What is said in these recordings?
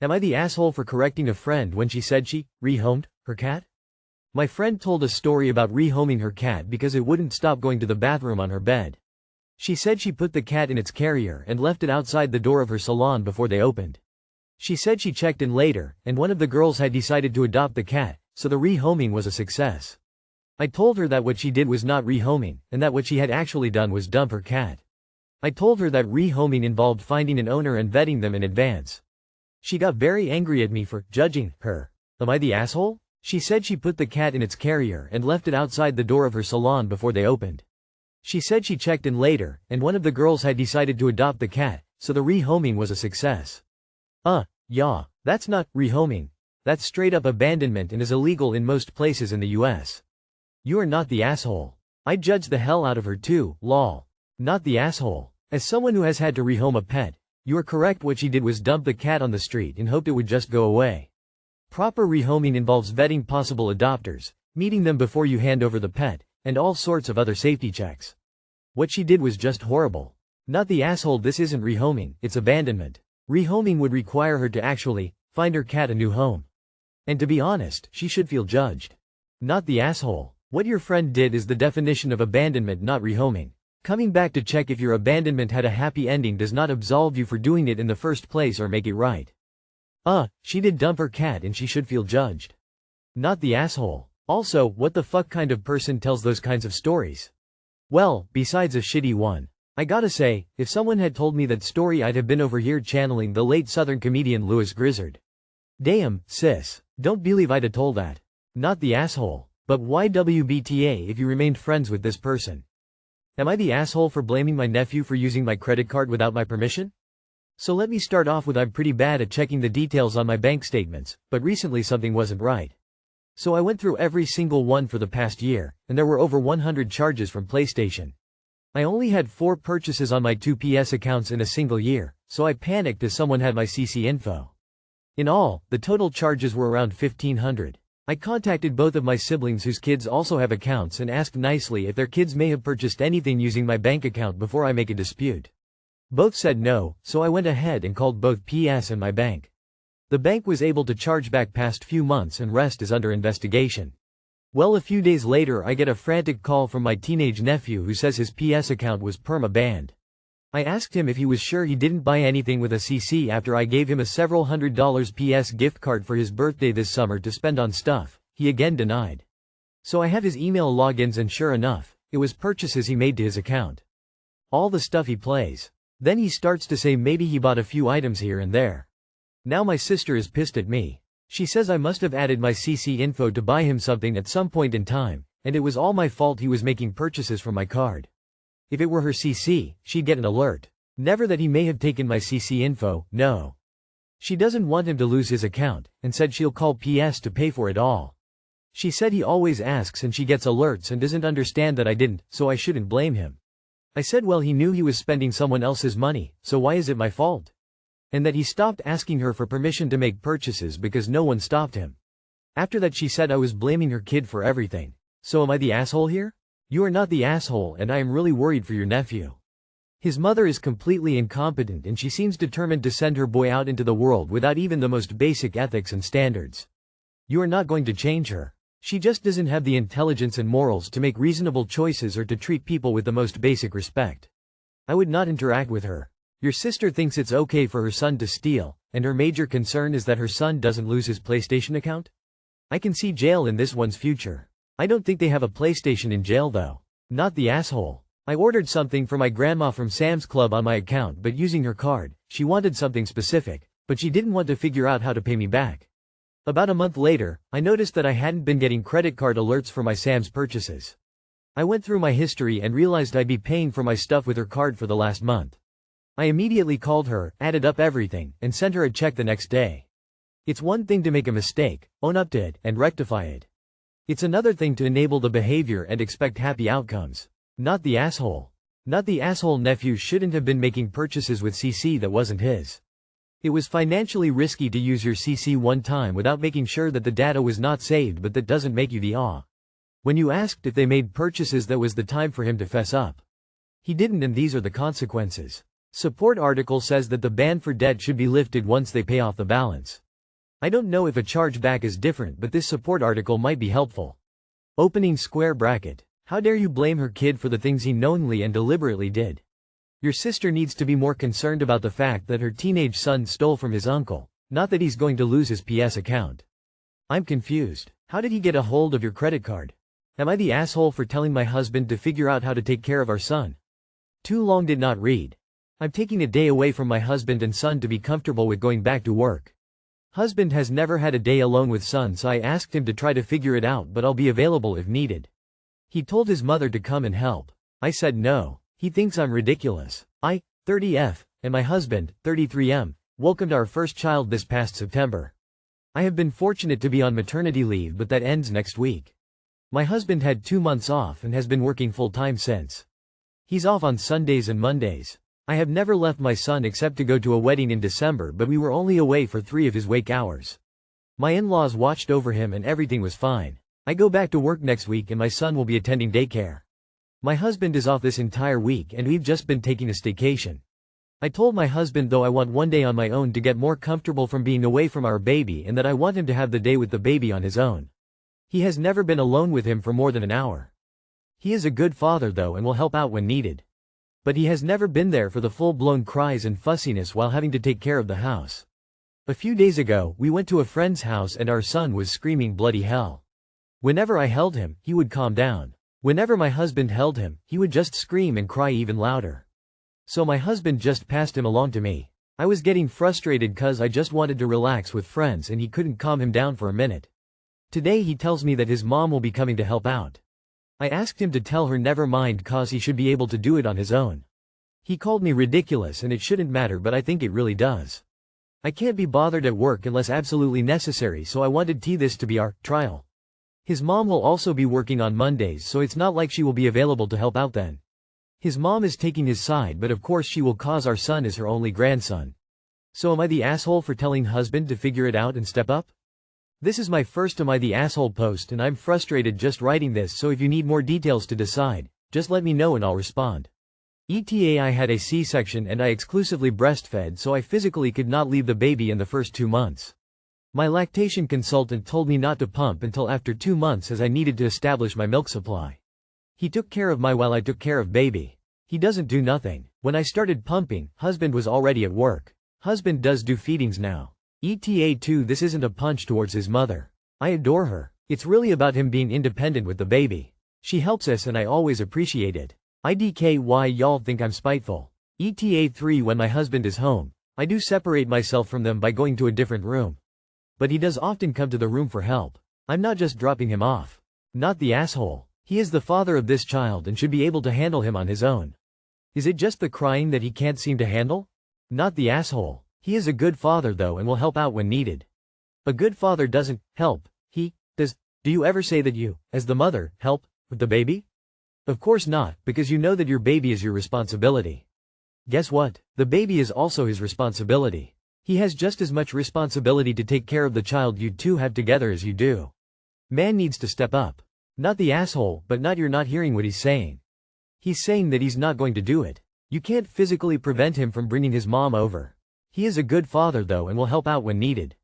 Am I the asshole for correcting a friend when she said she rehomed her cat? My friend told a story about rehoming her cat because it wouldn't stop going to the bathroom on her bed. She said she put the cat in its carrier and left it outside the door of her salon before they opened. She said she checked in later, and one of the girls had decided to adopt the cat, so the rehoming was a success. I told her that what she did was not rehoming, and that what she had actually done was dump her cat. I told her that rehoming involved finding an owner and vetting them in advance. She got very angry at me for judging her. Am I the asshole? She said she put the cat in its carrier and left it outside the door of her salon before they opened. She said she checked in later, and one of the girls had decided to adopt the cat, so the rehoming was a success. Yeah, that's not rehoming. That's straight up abandonment and is illegal in most places in the US. You are not the asshole. I judged the hell out of her too, lol. Not the asshole. As someone who has had to rehome a pet, you are correct. What she did was dump the cat on the street and hoped it would just go away. Proper rehoming involves vetting possible adopters, meeting them before you hand over the pet, and all sorts of other safety checks. What she did was just horrible. Not the asshole. This isn't rehoming, it's abandonment. Rehoming would require her to actually find her cat a new home. And to be honest, she should feel judged. Not the asshole. What your friend did is the definition of abandonment, not rehoming. Coming back to check if your abandonment had a happy ending does not absolve you for doing it in the first place or make it right. She did dump her cat and she should feel judged. Not the asshole. Also, what the fuck kind of person tells those kinds of stories? Well, besides a shitty one. I gotta say, if someone had told me that story, I'd have been over here channeling the late Southern comedian Louis Grizzard. Damn, sis. Don't believe I'd have told that. Not the asshole. But why WBTA if you remained friends with this person? Am I the asshole for blaming my nephew for using my credit card without my permission? So let me start off with I'm pretty bad at checking the details on my bank statements, but recently something wasn't right. So I went through every single one for the past year, and there were over 100 charges from PlayStation. I only had 4 purchases on my 2 PS accounts in a single year, so I panicked as someone had my CC info. In all, the total charges were around 1,500. I contacted both of my siblings whose kids also have accounts and asked nicely if their kids may have purchased anything using my bank account before I make a dispute. Both said no, so I went ahead and called both PS and my bank. The bank was able to charge back past few months and rest is under investigation. Well, a few days later I get a frantic call from my teenage nephew who says his PS account was perma-banned. I asked him if he was sure he didn't buy anything with a CC after I gave him a several $100 PS gift card for his birthday this summer to spend on stuff. He again denied. So I have his email logins and sure enough, it was purchases he made to his account. All the stuff he plays. Then he starts to say maybe he bought a few items here and there. Now my sister is pissed at me. She says I must have added my CC info to buy him something at some point in time, and it was all my fault he was making purchases from my card. If it were her CC, she'd get an alert. Never that he may have taken my CC info, no. She doesn't want him to lose his account, and said she'll call PS to pay for it all. She said he always asks and she gets alerts and doesn't understand that I didn't, so I shouldn't blame him. I said well he knew he was spending someone else's money, so why is it my fault? And that he stopped asking her for permission to make purchases because no one stopped him. After that she said I was blaming her kid for everything. So am I the asshole here? You are not the asshole and I am really worried for your nephew. His mother is completely incompetent and she seems determined to send her boy out into the world without even the most basic ethics and standards. You are not going to change her. She just doesn't have the intelligence and morals to make reasonable choices or to treat people with the most basic respect. I would not interact with her. Your sister thinks it's okay for her son to steal, and her major concern is that her son doesn't lose his PlayStation account? I can see jail in this one's future. I don't think they have a PlayStation in jail though. Not the asshole. I ordered something for my grandma from Sam's Club on my account but using her card. She wanted something specific, but she didn't want to figure out how to pay me back. About a month later, I noticed that I hadn't been getting credit card alerts for my Sam's purchases. I went through my history and realized I'd be paying for my stuff with her card for the last month. I immediately called her, added up everything, and sent her a check the next day. It's one thing to make a mistake, own up to it, and rectify it. It's another thing to enable the behavior and expect happy outcomes. Not the asshole. Not the asshole. Nephew shouldn't have been making purchases with CC that wasn't his. It was financially risky to use your CC one time without making sure that the data was not saved, but that doesn't make you the aw. When you asked if they made purchases, that was the time for him to fess up. He didn't, and these are the consequences. Support article says that the ban for debt should be lifted once they pay off the balance. I don't know if a chargeback is different, but this support article might be helpful. Opening square bracket. How dare you blame her kid for the things he knowingly and deliberately did? Your sister needs to be more concerned about the fact that her teenage son stole from his uncle, not that he's going to lose his PS account. I'm confused. How did he get a hold of your credit card? Am I the asshole for telling my husband to figure out how to take care of our son? Too long did not read. I'm taking a day away from my husband and son to be comfortable with going back to work. Husband has never had a day alone with son, so I asked him to try to figure it out, but I'll be available if needed. He told his mother to come and help. I said no. He thinks I'm ridiculous. I, 30F, and my husband, 33M, welcomed our first child this past September. I have been fortunate to be on maternity leave, but that ends next week. My husband had 2 months off and has been working full-time since. He's off on Sundays and Mondays. I have never left my son except to go to a wedding in December, but we were only away for 3 of his wake hours. My in-laws watched over him and everything was fine. I go back to work next week and my son will be attending daycare. My husband is off this entire week and we've just been taking a staycation. I told my husband though I want one day on my own to get more comfortable from being away from our baby, and that I want him to have the day with the baby on his own. He has never been alone with him for more than an hour. He is a good father though and will help out when needed. But he has never been there for the full-blown cries and fussiness while having to take care of the house. A few days ago, we went to a friend's house and our son was screaming bloody hell. Whenever I held him, he would calm down. Whenever my husband held him, he would just scream and cry even louder. So my husband just passed him along to me. I was getting frustrated cause I just wanted to relax with friends and he couldn't calm him down for a minute. Today he tells me that his mom will be coming to help out. I asked him to tell her never mind cause he should be able to do it on his own. He called me ridiculous and it shouldn't matter, but I think it really does. I can't be bothered at work unless absolutely necessary, so I wanted this to be our trial. His mom will also be working on Mondays, so it's not like she will be available to help out then. His mom is taking his side, but of course she will cause our son is her only grandson. So am I the asshole for telling husband to figure it out and step up? This is my first Am I the Asshole post and I'm frustrated just writing this, so if you need more details to decide, just let me know and I'll respond. I had a C-section and I exclusively breastfed, so I physically could not leave the baby in the first 2 months. My lactation consultant told me not to pump until after 2 months as I needed to establish my milk supply. He took care of while I took care of baby. He doesn't do nothing. When I started pumping, husband was already at work. Husband does do feedings now. ETA2 This isn't a punch towards his mother. I adore her. It's really about him being independent with the baby. She helps us and I always appreciate it. IDK Why y'all think I'm spiteful? ETA3 When my husband is home, I do separate myself from them by going to a different room. But he does often come to the room for help. I'm not just dropping him off. Not the asshole. He is the father of this child and should be able to handle him on his own. Is it just the crying that he can't seem to handle? Not the asshole. He is a good father though and will help out when needed. A good father doesn't help. He does. Do you ever say that you, as the mother, help with the baby? Of course not, because you know that your baby is your responsibility. Guess what? The baby is also his responsibility. He has just as much responsibility to take care of the child you two have together as you do. Man needs to step up. Not the asshole, but you're not hearing what he's saying. He's saying that he's not going to do it. You can't physically prevent him from bringing his mom over. He is a good father though and will help out when needed.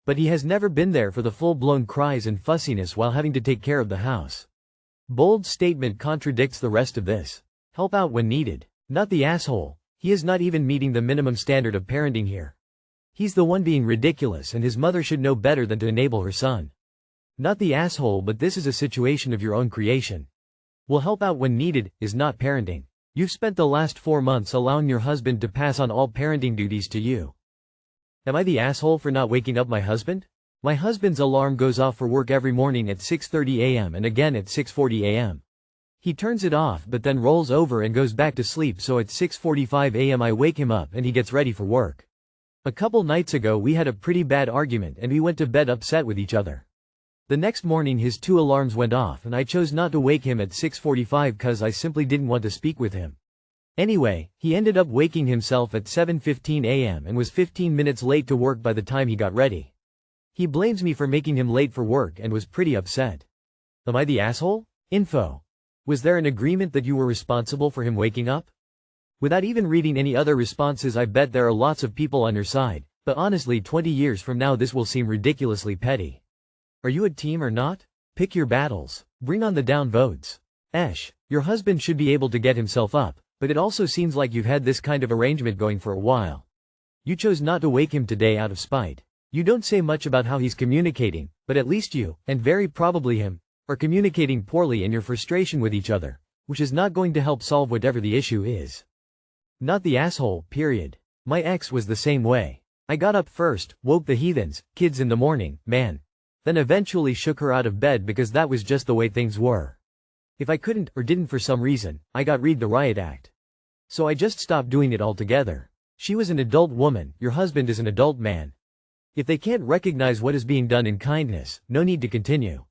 But he has never been there for the full-blown cries and fussiness while having to take care of the house. Bold statement contradicts the rest of this. Help out when needed. Not the asshole. He is not even meeting the minimum standard of parenting here. He's the one being ridiculous and his mother should know better than to enable her son. Not the asshole, but this is a situation of your own creation. Will help out when needed is not parenting. You've spent the last 4 months allowing your husband to pass on all parenting duties to you. Am I the asshole for not waking up my husband? My husband's alarm goes off for work every morning at 6:30 a.m. and again at 6:40 a.m. He turns it off but then rolls over and goes back to sleep, so at 6:45 a.m. I wake him up and he gets ready for work. A couple nights ago we had a pretty bad argument and we went to bed upset with each other. The next morning his 2 alarms went off and I chose not to wake him at 6:45 cause I simply didn't want to speak with him. Anyway, he ended up waking himself at 7:15 a.m. and was 15 minutes late to work by the time he got ready. He blames me for making him late for work and was pretty upset. Am I the asshole? Info. Was there an agreement that you were responsible for him waking up? Without even reading any other responses, I bet there are lots of people on your side, but honestly 20 years from now this will seem ridiculously petty. Are you a team or not? Pick your battles. Bring on the down votes. Your husband should be able to get himself up, but it also seems like you've had this kind of arrangement going for a while. You chose not to wake him today out of spite. You don't say much about how he's communicating, but at least you, and very probably him, are communicating poorly in your frustration with each other, which is not going to help solve whatever the issue is. Not the asshole, period. My ex was the same way. I got up first, woke the heathens, kids in the morning, man. Then eventually shook her out of bed because that was just the way things were. If I couldn't or didn't for some reason, I got read the riot act. So I just stopped doing it altogether. She was an adult woman, your husband is an adult man. If they can't recognize what is being done in kindness, no need to continue.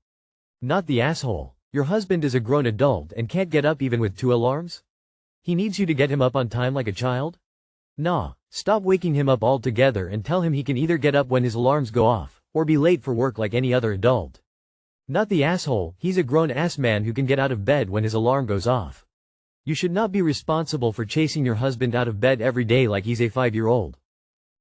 Not the asshole. Your husband is a grown adult and can't get up even with 2 alarms? He needs you to get him up on time like a child? Nah, stop waking him up altogether and tell him he can either get up when his alarms go off, or be late for work like any other adult. Not the asshole, he's a grown-ass man who can get out of bed when his alarm goes off. You should not be responsible for chasing your husband out of bed every day like he's a 5-year-old.